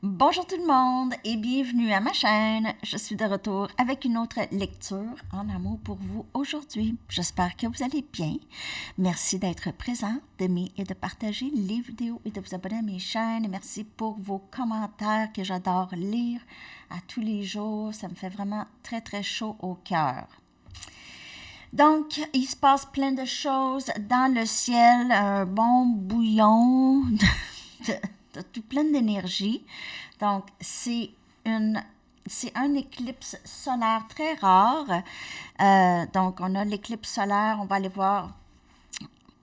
Bonjour tout le monde et bienvenue à ma chaîne. Je suis de retour avec une autre lecture en amour pour vous aujourd'hui. J'espère que vous allez bien. Merci d'être présent, d'aimer et de partager les vidéos et de vous abonner à mes chaînes. Et merci pour vos commentaires que j'adore lire à tous les jours. Ça me fait vraiment très très chaud au cœur. Donc, il se passe plein de choses dans le ciel, un bon bouillon de tout plein d'énergie. Donc, c'est un éclipse solaire très rare. Donc, on a l'éclipse solaire. On va aller voir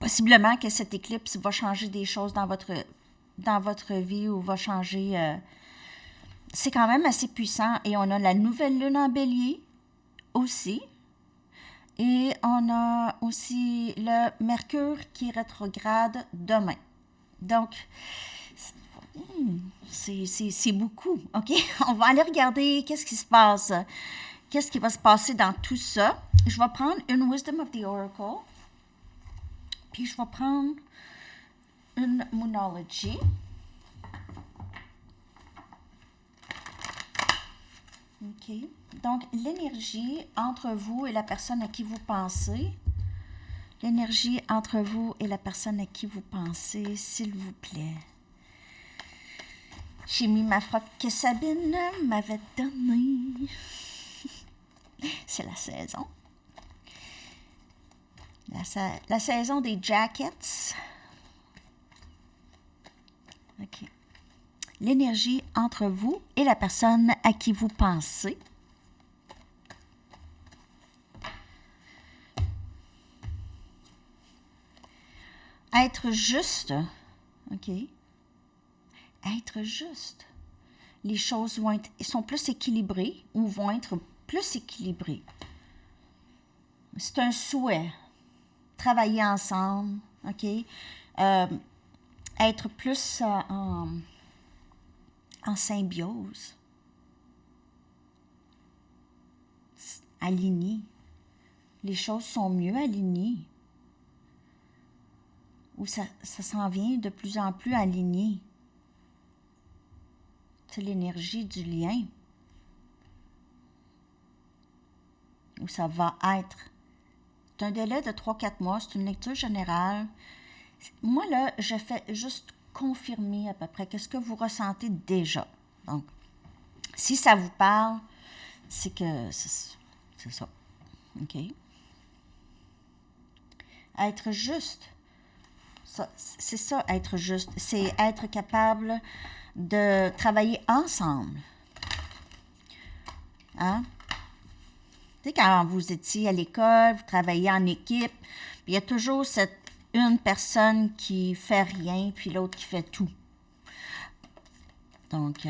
possiblement que cet éclipse va changer des choses dans votre vie ou va changer. C'est quand même assez puissant. Et on a la nouvelle lune en bélier aussi. Et on a aussi le Mercure qui rétrograde demain. Donc, c'est beaucoup, OK? On va aller regarder qu'est-ce qui se passe. Qu'est-ce qui va se passer dans tout ça. Je vais prendre une Wisdom of the Oracle. Puis je vais prendre une Moonology. OK. Donc, l'énergie entre vous et la personne à qui vous pensez. L'énergie entre vous et la personne à qui vous pensez, s'il vous plaît. J'ai mis ma frotte que Sabine m'avait donnée. C'est la saison. La saison des jackets. OK. L'énergie entre vous et la personne à qui vous pensez. Être juste. OK. Être juste. Les choses sont plus équilibrées ou vont être plus équilibrées. C'est un souhait. Travailler ensemble, OK? Être plus en symbiose. Aligné. Les choses sont mieux alignées. Ou ça s'en vient de plus en plus aligné. C'est l'énergie du lien. Où ça va être. C'est un délai de 3-4 mois. C'est une lecture générale. Moi, là, je fais juste confirmer à peu près qu'est-ce que vous ressentez déjà. Donc, si ça vous parle, c'est que c'est ça. OK? Être juste. C'est ça, être juste. C'est être capable de travailler ensemble. Hein? Tu sais, quand vous étiez à l'école, vous travaillez en équipe, il y a toujours une personne qui fait rien, puis l'autre qui fait tout. Donc,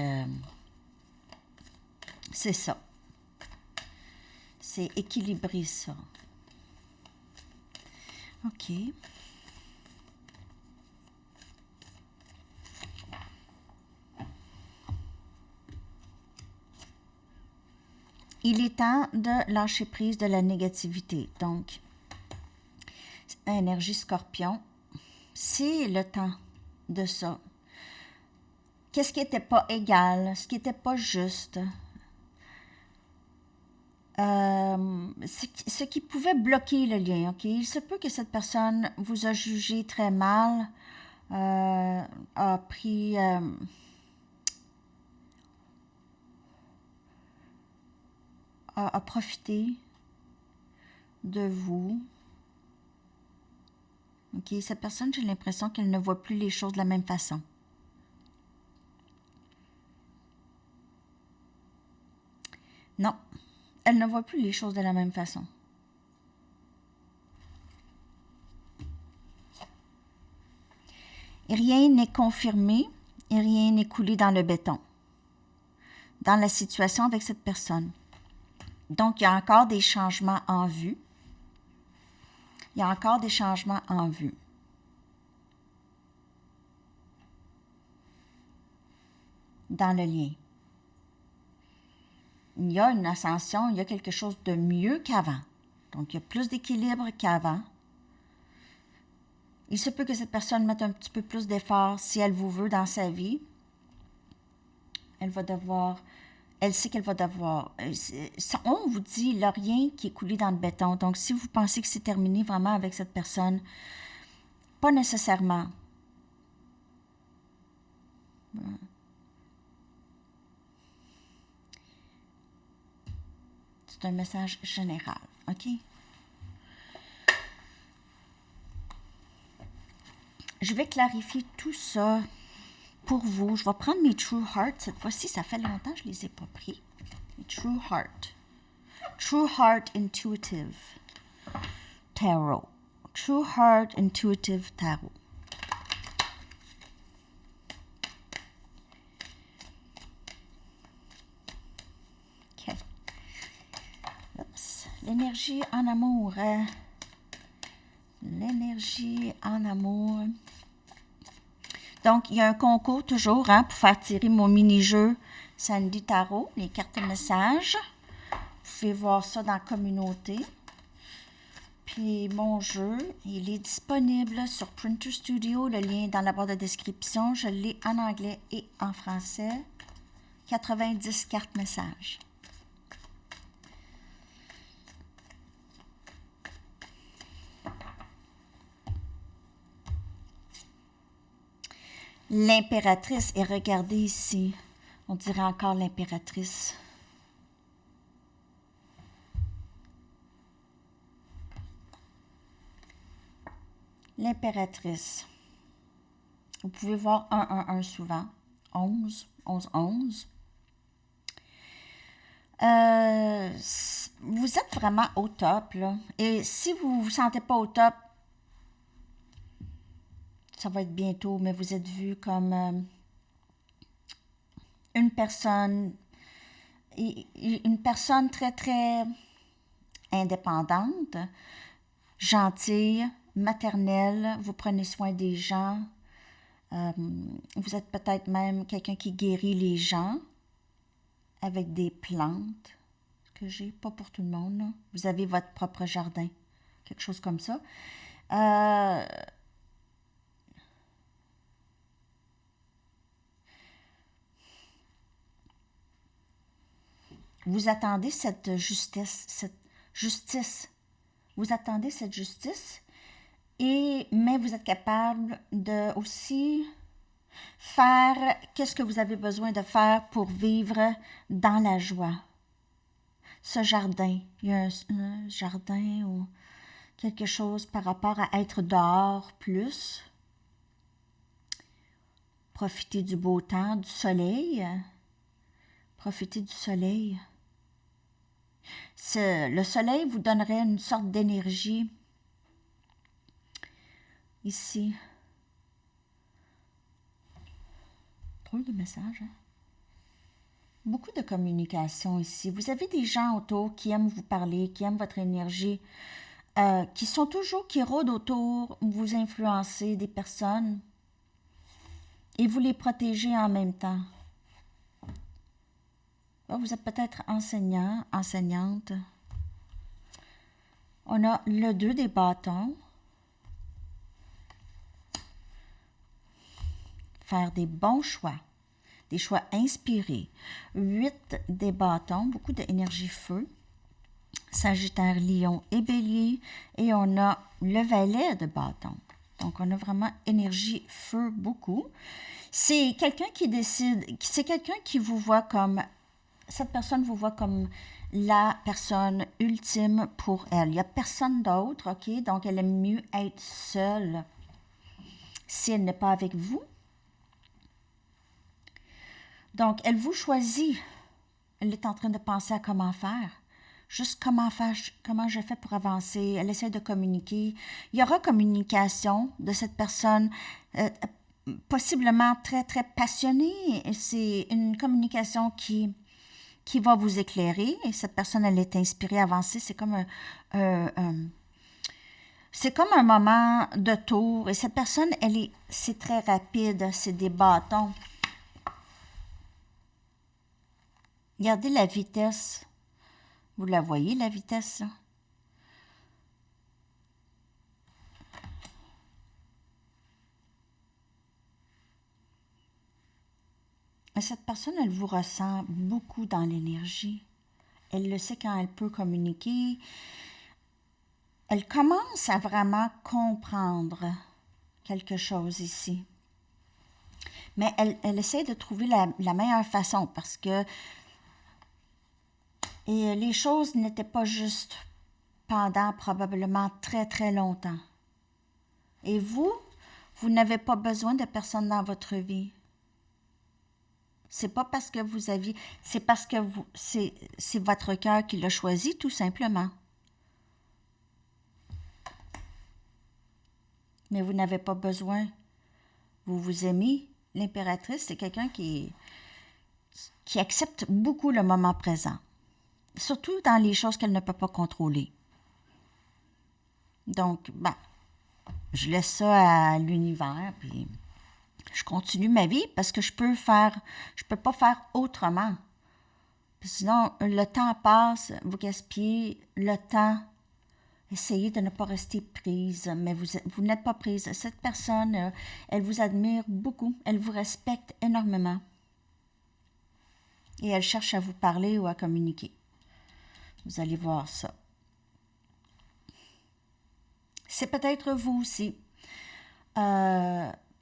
c'est ça. C'est équilibrer ça. OK. Il est temps de lâcher prise de la négativité. Donc, énergie scorpion, c'est le temps de ça. Qu'est-ce qui n'était pas égal, ce qui n'était pas juste, ce qui pouvait bloquer le lien, OK? Il se peut que cette personne vous a jugé très mal, a pris... a profité de vous. OK, cette personne, j'ai l'impression qu'elle ne voit plus les choses de la même façon. Non, elle ne voit plus les choses de la même façon. Et rien n'est confirmé et rien n'est coulé dans le béton. Dans la situation avec cette personne. Donc, il y a encore des changements en vue. Il y a encore des changements en vue. Dans le lien. Il y a une ascension, il y a quelque chose de mieux qu'avant. Donc, il y a plus d'équilibre qu'avant. Il se peut que cette personne mette un petit peu plus d'effort si elle vous veut dans sa vie. Elle sait qu'elle va devoir. On vous dit, il n'y a rien qui est coulé dans le béton. Donc, si vous pensez que c'est terminé vraiment avec cette personne, pas nécessairement. C'est un message général, OK? Je vais clarifier tout ça pour vous. Je vais prendre mes True Heart. Cette fois-ci, ça fait longtemps que je ne les ai pas pris. Mes True Heart. True Heart Intuitive Tarot. True Heart Intuitive Tarot. OK. Oups. L'énergie en amour. L'énergie en amour. Donc, il y a un concours toujours pour faire tirer mon mini-jeu Sandy Tarot, les cartes messages. Vous pouvez voir ça dans la communauté. Puis mon jeu, il est disponible sur Printer Studio. Le lien est dans la barre de description. Je l'ai en anglais et en français. 90 cartes messages. L'impératrice, et regardez ici, on dirait encore l'impératrice. L'impératrice. Vous pouvez voir 1-1-1 souvent. 11, 11-11. Vous êtes vraiment au top, là. Et si vous ne vous sentez pas au top, ça va être bientôt, mais vous êtes vu comme une personne très, très indépendante, gentille, maternelle, vous prenez soin des gens, vous êtes peut-être même quelqu'un qui guérit les gens avec des plantes que j'ai, pas pour tout le monde, là. Vous avez votre propre jardin, quelque chose comme ça. Vous attendez cette justice. Vous attendez cette justice, mais vous êtes capable de aussi faire qu'est-ce que vous avez besoin de faire pour vivre dans la joie. Ce jardin, il y a un jardin ou quelque chose par rapport à être dehors plus. Profiter du beau temps, du soleil. Profiter du soleil. Le soleil vous donnerait une sorte d'énergie ici. Drôle de message, hein? Beaucoup de communication ici. Vous avez des gens autour qui aiment vous parler, qui aiment votre énergie, qui rôdent autour, vous influencer des personnes et vous les protégez en même temps. Vous êtes peut-être enseignant, enseignante. On a le 2 des bâtons. Faire des bons choix, des choix inspirés. 8 des bâtons, beaucoup d'énergie feu. Sagittaire, Lion et Bélier. Et on a le valet de bâton. Donc, on a vraiment énergie feu beaucoup. C'est quelqu'un qui décide, c'est quelqu'un qui vous voit comme... Cette personne vous voit comme la personne ultime pour elle. Il n'y a personne d'autre, OK? Donc, elle aime mieux être seule si elle n'est pas avec vous. Donc, elle vous choisit. Elle est en train de penser à comment faire. Juste comment je fais pour avancer. Elle essaie de communiquer. Il y aura communication de cette personne possiblement très, très passionnée. C'est une communication qui va vous éclairer. Et cette personne, elle est inspirée à avancer. C'est comme un moment de tour. Et cette personne, c'est très rapide. C'est des bâtons. Regardez la vitesse. Vous la voyez, la vitesse, là? Mais cette personne, elle vous ressent beaucoup dans l'énergie. Elle le sait quand elle peut communiquer. Elle commence à vraiment comprendre quelque chose ici. Mais elle essaie de trouver la meilleure façon parce que les choses n'étaient pas justes pendant probablement très, très longtemps. Et vous n'avez pas besoin de personne dans votre vie. C'est pas parce que vous aviez... C'est parce que c'est votre cœur qui l'a choisi, tout simplement. Mais vous n'avez pas besoin. Vous vous aimez. L'impératrice, c'est quelqu'un qui accepte beaucoup le moment présent. Surtout dans les choses qu'elle ne peut pas contrôler. Donc, je laisse ça à l'univers, puis je continue ma vie parce que je peux pas faire autrement. Sinon, le temps passe, vous gaspillez le temps. Essayez de ne pas rester prise, mais vous n'êtes pas prise. Cette personne, elle vous admire beaucoup, elle vous respecte énormément. Et elle cherche à vous parler ou à communiquer. Vous allez voir ça. C'est peut-être vous aussi.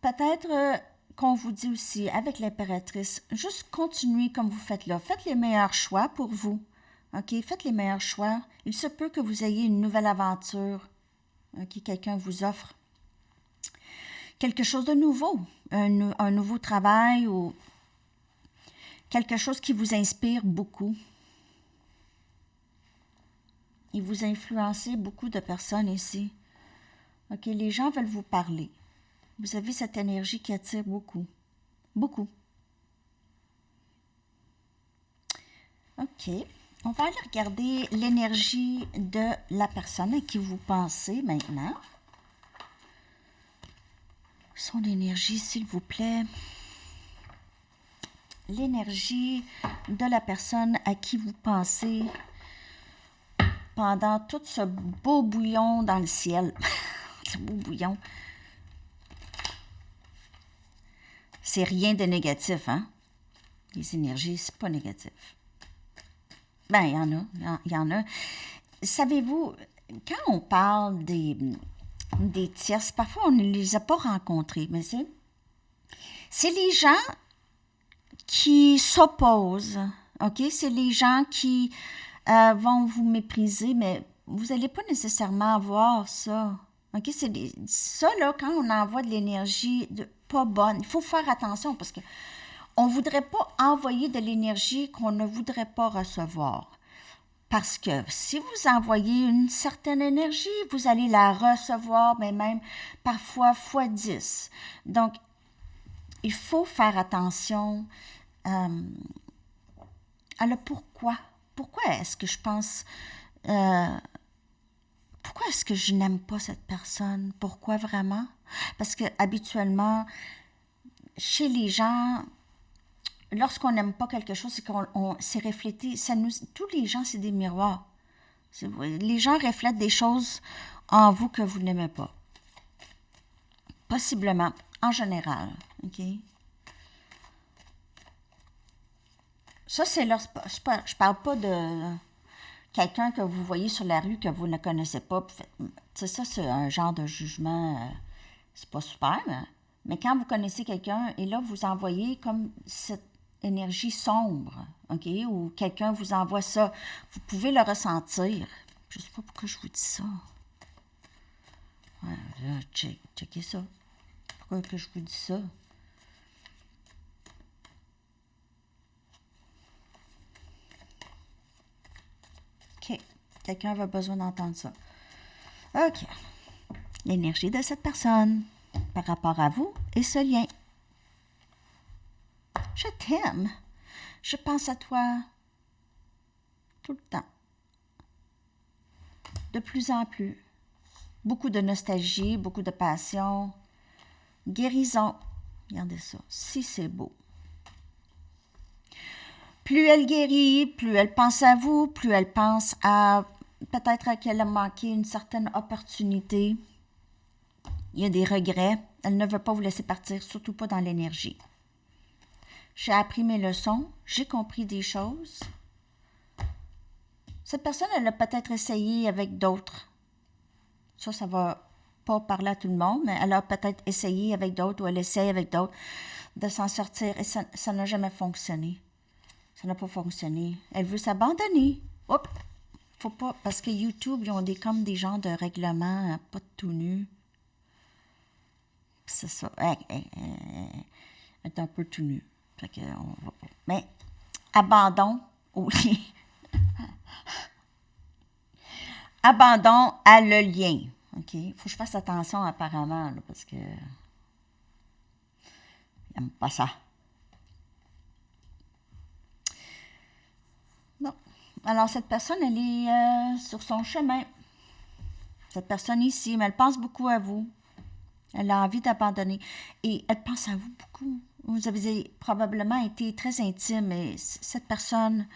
Peut-être qu'on vous dit aussi, avec l'impératrice, juste continuez comme vous faites là. Faites les meilleurs choix pour vous. OK? Faites les meilleurs choix. Il se peut que vous ayez une nouvelle aventure. OK? Quelqu'un vous offre quelque chose de nouveau. Un nouveau travail ou quelque chose qui vous inspire beaucoup. Et vous influencez beaucoup de personnes ici. OK? Les gens veulent vous parler. Vous avez cette énergie qui attire beaucoup. Beaucoup. OK. On va aller regarder l'énergie de la personne à qui vous pensez maintenant. Son énergie, s'il vous plaît. L'énergie de la personne à qui vous pensez pendant tout ce beau bouillon dans le ciel. Ce beau bouillon. C'est rien de négatif, hein? Les énergies, c'est pas négatif. Ben, il y en a. Savez-vous, quand on parle des tierces, parfois on ne les a pas rencontrés, mais c'est les gens qui s'opposent, OK? C'est les gens qui vont vous mépriser, mais vous n'allez pas nécessairement avoir ça. OK? Ça, là, quand on envoie de l'énergie pas bonne, il faut faire attention parce que on ne voudrait pas envoyer de l'énergie qu'on ne voudrait pas recevoir. Parce que si vous envoyez une certaine énergie, vous allez la recevoir, mais même parfois x10. Donc, il faut faire attention à le pourquoi. Pourquoi est-ce que je pense... pourquoi est-ce que je n'aime pas cette personne? Pourquoi vraiment? Parce que habituellement, chez les gens, lorsqu'on n'aime pas quelque chose, c'est c'est reflété. Tous les gens, c'est des miroirs. Les gens reflètent des choses en vous que vous n'aimez pas. Possiblement, en général. OK? Ça, c'est je parle pas de quelqu'un que vous voyez sur la rue que vous ne connaissez pas. Ça, c'est un genre de jugement. C'est pas super, mais quand vous connaissez quelqu'un et là, vous envoyez comme cette énergie sombre, OK? Ou quelqu'un vous envoie ça. Vous pouvez le ressentir. Je ne sais pas pourquoi je vous dis ça. Ouais, là, checkez ça. Pourquoi que je vous dis ça? OK. Quelqu'un a besoin d'entendre ça. OK. L'énergie de cette personne par rapport à vous et ce lien. Je t'aime. Je pense à toi tout le temps. De plus en plus. Beaucoup de nostalgie, beaucoup de passion. Guérison. Regardez ça. Si c'est beau. Plus elle guérit, plus elle pense à vous, plus elle pense à peut-être qu'elle a manqué une certaine opportunité. Il y a des regrets. Elle ne veut pas vous laisser partir, surtout pas dans l'énergie. j'ai appris mes leçons, j'ai compris des choses. Cette personne, elle a peut-être essayé avec d'autres. Ça va pas parler à tout le monde, mais elle a peut-être essayé avec d'autres ou elle essaye avec d'autres de s'en sortir et ça n'a jamais fonctionné. Ça n'a pas fonctionné. Elle veut s'abandonner. Hop! Faut pas, parce que YouTube, ils ont comme des genres de règlements, pas de tout nu. C'est ça. Elle est un peu tout nu. Fait que on va pas. Mais abandon, oui. Abandon à le lien. OK? Il faut que je fasse attention apparemment, là, parce que j'aime pas ça. Non. Alors, cette personne, elle est sur son chemin. Cette personne ici, mais elle pense beaucoup à vous. Elle a envie d'abandonner. Et elle pense à vous beaucoup. Vous avez probablement été très intime et cette personne,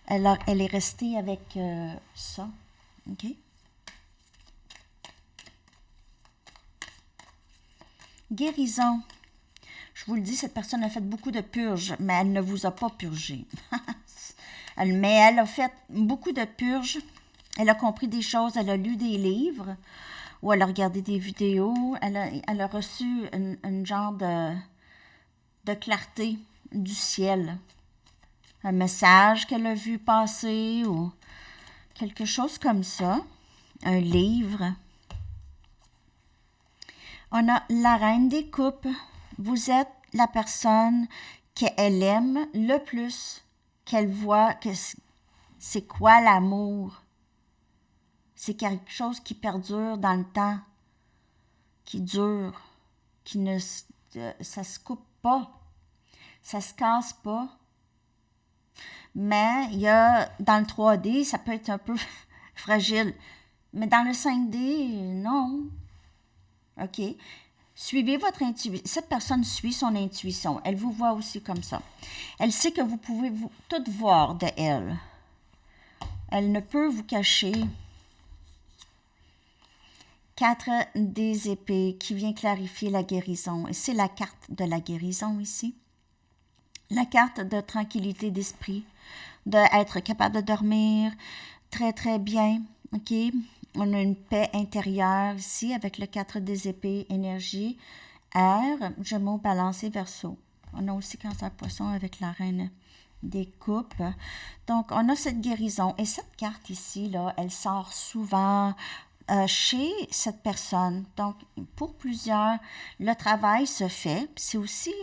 elle est restée avec ça. OK? Guérison. Je vous le dis, cette personne a fait beaucoup de purges, mais elle ne vous a pas purgé. Mais elle a fait beaucoup de purges. Elle a compris des choses, elle a lu des livres ou elle a regardé des vidéos. Elle a reçu une genre de clarté du ciel. Un message qu'elle a vu passer ou quelque chose comme ça. Un livre. On a la reine des coupes. Vous êtes la personne qu'elle aime le plus, qu'elle voit que c'est quoi l'amour. C'est quelque chose qui perdure dans le temps, qui dure, ça se coupe pas, ça se casse pas. Mais il y a, dans le 3D, ça peut être un peu fragile. Mais dans le 5D, non. OK? Suivez votre intuition. Cette personne suit son intuition. Elle vous voit aussi comme ça. Elle sait que vous pouvez tout voir de elle. Elle ne peut vous cacher. 4 des épées qui vient clarifier la guérison. Et c'est la carte de la guérison ici. La carte de tranquillité d'esprit, d'être capable de dormir très, très bien. OK? On a une paix intérieure ici avec le 4 des épées, énergie, air, Gémeaux, Balance et Verseau. On a aussi Cancer, Poisson avec la reine des coupes. Donc, on a cette guérison. Et cette carte ici, là, elle sort souvent chez cette personne. Donc, pour plusieurs, le travail se fait. C'est aussi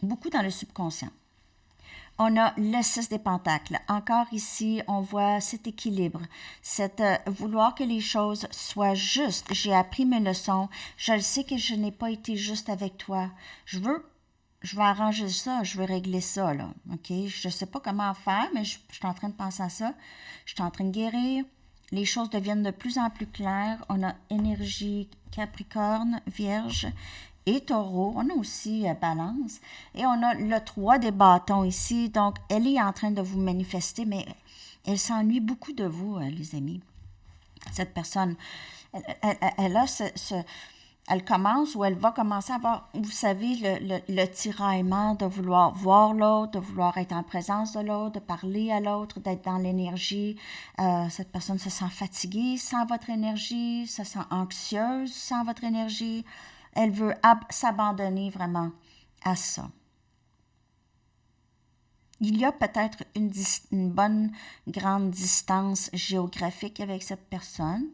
beaucoup dans le subconscient. On a le 6 des pentacles. Encore ici, on voit cet équilibre, vouloir que les choses soient justes. J'ai appris mes leçons. Je le sais que je n'ai pas été juste avec toi. Je veux arranger ça, je veux régler ça, là. OK? Je ne sais pas comment faire, mais je suis en train de penser à ça. Je suis en train de guérir. Les choses deviennent de plus en plus claires. On a énergie Capricorne, Vierge et Taureau. On a aussi Balance. Et on a le 3 des bâtons ici. Donc, elle est en train de vous manifester, mais elle s'ennuie beaucoup de vous, les amis. Cette personne, elle a elle commence ou elle va commencer à avoir, vous savez, le tiraillement de vouloir voir l'autre, de vouloir être en présence de l'autre, de parler à l'autre, d'être dans l'énergie. Cette personne se sent fatiguée sans votre énergie, se sent anxieuse sans votre énergie. Elle veut s'abandonner vraiment à ça. Il y a peut-être une bonne grande distance géographique avec cette personne.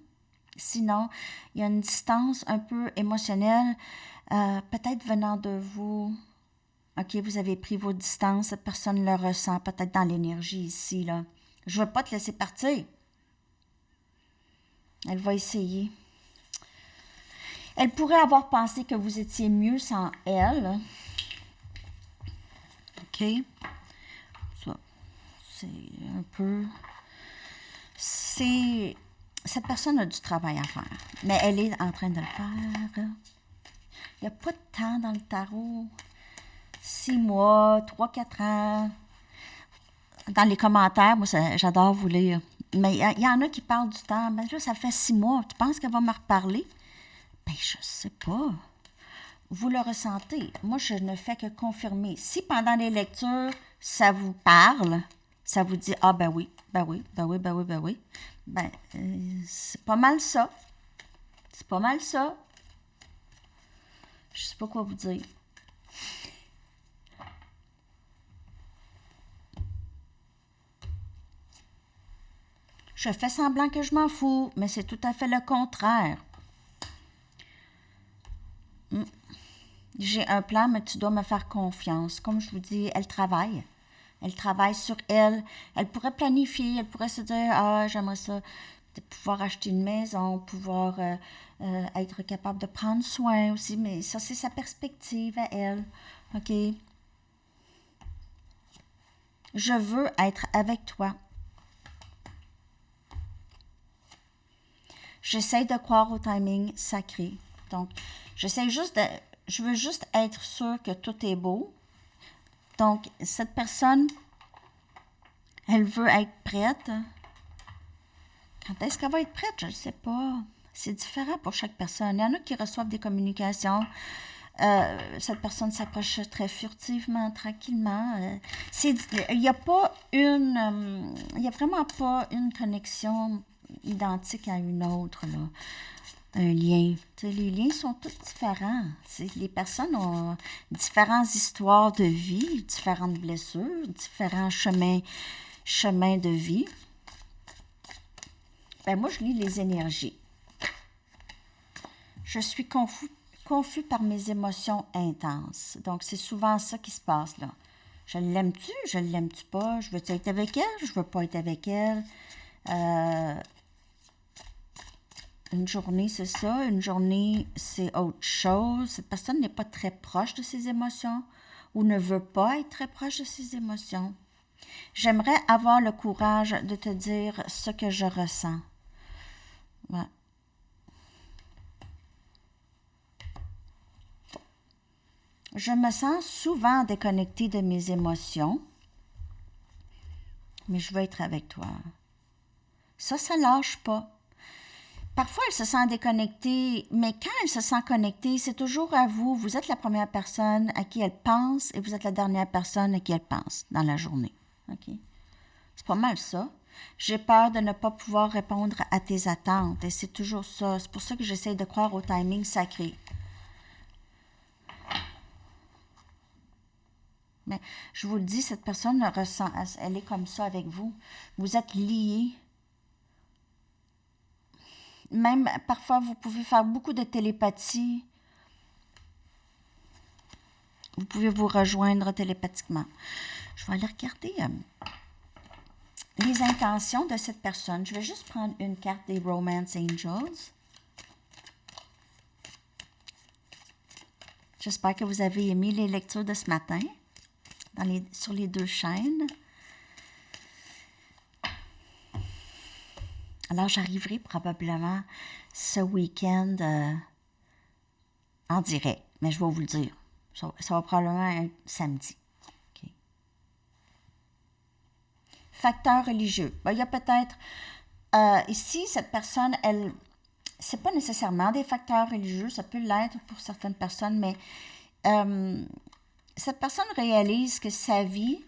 Sinon, il y a une distance un peu émotionnelle, peut-être venant de vous. OK, vous avez pris vos distances, cette personne le ressent, peut-être dans l'énergie ici, là. Je ne veux pas te laisser partir. Elle va essayer. Elle pourrait avoir pensé que vous étiez mieux sans elle. OK. Ça, c'est un peu... Cette personne a du travail à faire, mais elle est en train de le faire. Il n'y a pas de temps dans le tarot. 6 mois, 3-4 ans. Dans les commentaires, moi, j'adore vous lire. Mais il y en a qui parlent du temps. Mais là, ça fait 6 mois. Tu penses qu'elle va me reparler? Ben, je sais pas. vous le ressentez. Moi, je ne fais que confirmer. Si pendant les lectures, ça vous parle, ça vous dit, ah ben oui, ben oui, ben oui, ben oui, ben oui, ben c'est pas mal ça. C'est pas mal ça. Je sais pas quoi vous dire. Je fais semblant que je m'en fous, mais c'est tout à fait le contraire. J'ai un plan, mais tu dois me faire confiance. Comme je vous dis, elle travaille. Elle travaille sur elle. Elle pourrait planifier, elle pourrait se dire, ah, j'aimerais ça, de pouvoir acheter une maison, pouvoir être capable de prendre soin aussi, mais ça, c'est sa perspective à elle. OK? Je veux être avec toi. J'essaie de croire au timing sacré. Donc, je veux juste être sûre que tout est beau. Donc, cette personne, elle veut être prête. Quand est-ce qu'elle va être prête? Je ne sais pas. C'est différent pour chaque personne. Il y en a qui reçoivent des communications. Cette personne s'approche très furtivement, tranquillement. Il n'y a pas il y a vraiment pas une connexion identique à une autre, là. Un lien. Tu sais, les liens sont tous différents. Les personnes ont différentes histoires de vie, différentes blessures, différents chemins de vie. Ben moi, je lis les énergies. Je suis confus par mes émotions intenses. Donc, c'est souvent ça qui se passe, là. Je l'aime-tu? Je l'aime-tu pas? Je veux-tu être avec elle? Je veux pas être avec elle? Une journée, c'est ça. Une journée, c'est autre chose. Cette personne n'est pas très proche de ses émotions ou ne veut pas être très proche de ses émotions. J'aimerais avoir le courage de te dire ce que je ressens. Ouais. Je me sens souvent déconnectée de mes émotions, mais je veux être avec toi. Ça lâche pas. Parfois, elle se sent déconnectée, mais quand elle se sent connectée, c'est toujours à vous. Vous êtes la première personne à qui elle pense et vous êtes la dernière personne à qui elle pense dans la journée. OK? C'est pas mal ça. J'ai peur de ne pas pouvoir répondre à tes attentes et c'est toujours ça. C'est pour ça que j'essaie de croire au timing sacré. Mais je vous le dis, cette personne ressent, elle est comme ça avec vous. Vous êtes liés. Même parfois, vous pouvez faire beaucoup de télépathie. Vous pouvez vous rejoindre télépathiquement. Je vais aller regarder les intentions de cette personne. Je vais juste prendre une carte des Romance Angels. J'espère que vous avez aimé les lectures de ce matin sur les 2 chaînes. Alors, j'arriverai probablement ce week-end en direct, mais je vais vous le dire. Ça va probablement être samedi. Okay. Facteur religieux. Ben, il y a peut-être... ici, cette personne, c'est pas nécessairement des facteurs religieux, ça peut l'être pour certaines personnes, mais cette personne réalise que sa vie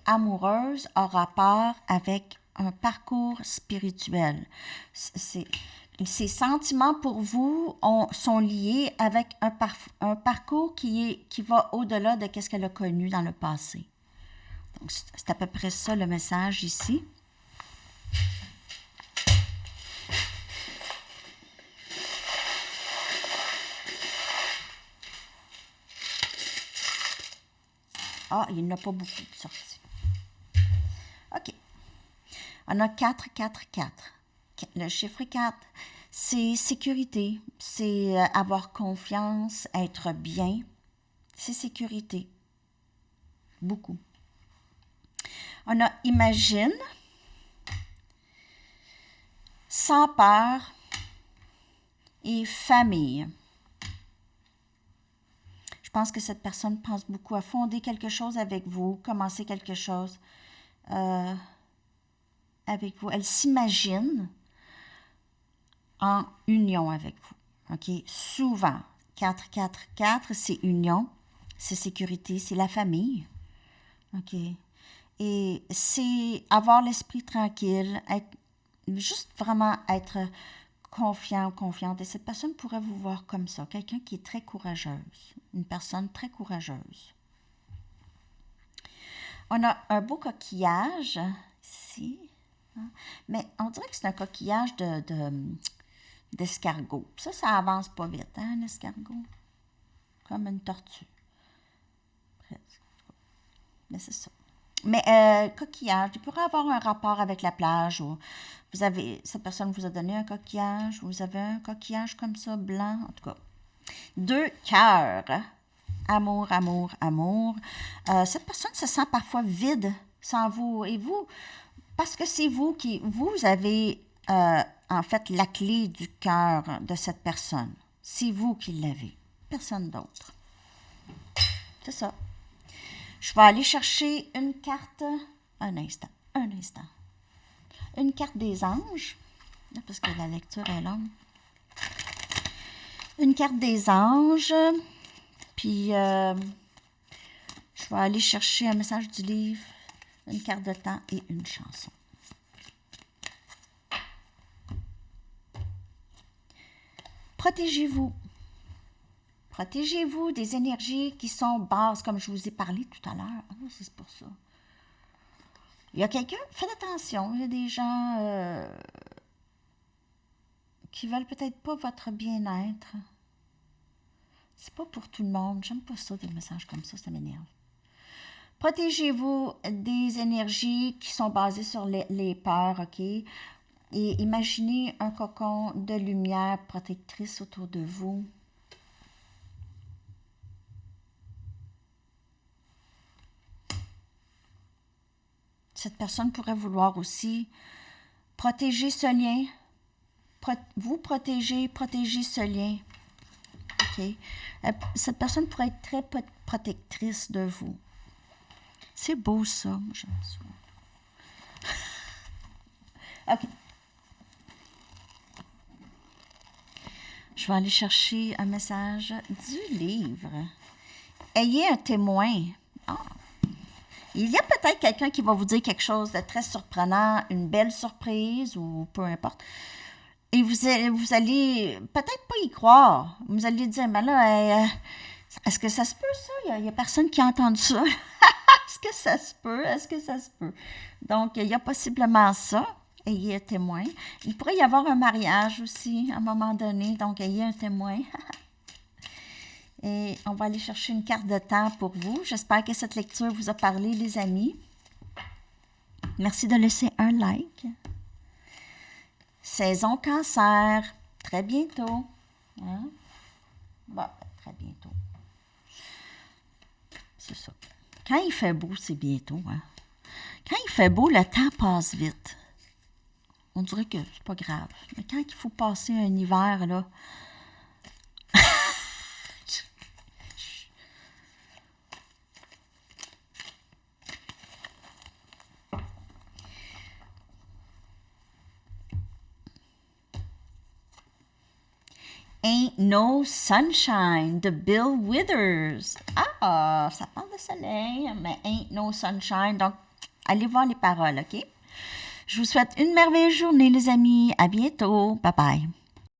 amoureuse a rapport avec un parcours spirituel. Ces sentiments pour vous sont liés avec un parcours qui va au-delà de ce qu'elle a connu dans le passé. Donc, c'est à peu près ça le message ici. Ah, il n'y en a pas beaucoup de sorties. OK. On a 4, 4, 4. Le chiffre 4, c'est sécurité, c'est avoir confiance, être bien. C'est sécurité. Beaucoup. On a imagine, sans peur et famille. Je pense que cette personne pense beaucoup à fonder quelque chose avec vous, commencer quelque chose avec vous. Elle s'imagine en union avec vous. OK? Souvent. 4, 4, 4, c'est union, c'est sécurité, c'est la famille. OK. Et c'est avoir l'esprit tranquille, juste vraiment être confiant ou confiante. Et cette personne pourrait vous voir comme ça, quelqu'un qui est très courageuse, une personne très courageuse. On a un beau coquillage ici, hein? Mais on dirait que c'est un coquillage d'escargot. Ça avance pas vite, hein, un escargot? Comme une tortue. Presque. Mais c'est ça. Mais coquillage, il pourrait avoir un rapport avec la plage. Ou cette personne vous a donné un coquillage. Vous avez un coquillage comme ça, blanc, en tout cas. 2 cœurs. Amour, amour, amour. Cette personne se sent parfois vide sans vous. Et vous, parce que c'est vous avez en fait la clé du cœur de cette personne. C'est vous qui l'avez. Personne d'autre. C'est ça. Je vais aller chercher une carte. Un instant. Une carte des anges. Parce que la lecture est longue. Une carte des anges. Puis, je vais aller chercher un message du livre, une carte de temps et une chanson. Protégez-vous. Protégez-vous des énergies qui sont basses, comme je vous ai parlé tout à l'heure. Ah, c'est pour ça. Il y a quelqu'un, faites attention, il y a des gens qui veulent peut-être pas votre bien-être. C'est pas pour tout le monde. J'aime pas ça, des messages comme ça m'énerve. Protégez-vous des énergies qui sont basées sur les peurs, OK? Et imaginez un cocon de lumière protectrice autour de vous. Cette personne pourrait vouloir aussi protéger ce lien. Vous protéger ce lien. OK? Cette personne pourrait être très protectrice de vous. C'est beau, ça. Moi, j'aime ça. OK. Je vais aller chercher un message du livre. Ayez un témoin. Ah. Il y a peut-être quelqu'un qui va vous dire quelque chose de très surprenant, une belle surprise ou peu importe. Et vous allez peut-être pas y croire. Vous allez dire, mais là, est-ce que ça se peut, ça? Il y a personne qui a entendu ça. Est-ce que ça se peut? Est-ce que ça se peut? Donc, il y a possiblement ça. Ayez un témoin. Il pourrait y avoir un mariage aussi, à un moment donné. Donc, ayez un témoin. Et on va aller chercher une carte de temps pour vous. J'espère que cette lecture vous a parlé, les amis. Merci de laisser un like. Saison cancer, très bientôt. Hein? Bon, très bientôt. C'est ça. Quand il fait beau, c'est bientôt. Hein? Quand il fait beau, le temps passe vite. On dirait que c'est pas grave. Mais quand il faut passer un hiver, là... Ain't No Sunshine de Bill Withers. Ah, ça parle de soleil, mais Ain't No Sunshine. Donc, allez voir les paroles, OK? Je vous souhaite une merveilleuse journée, les amis. À bientôt. Bye bye.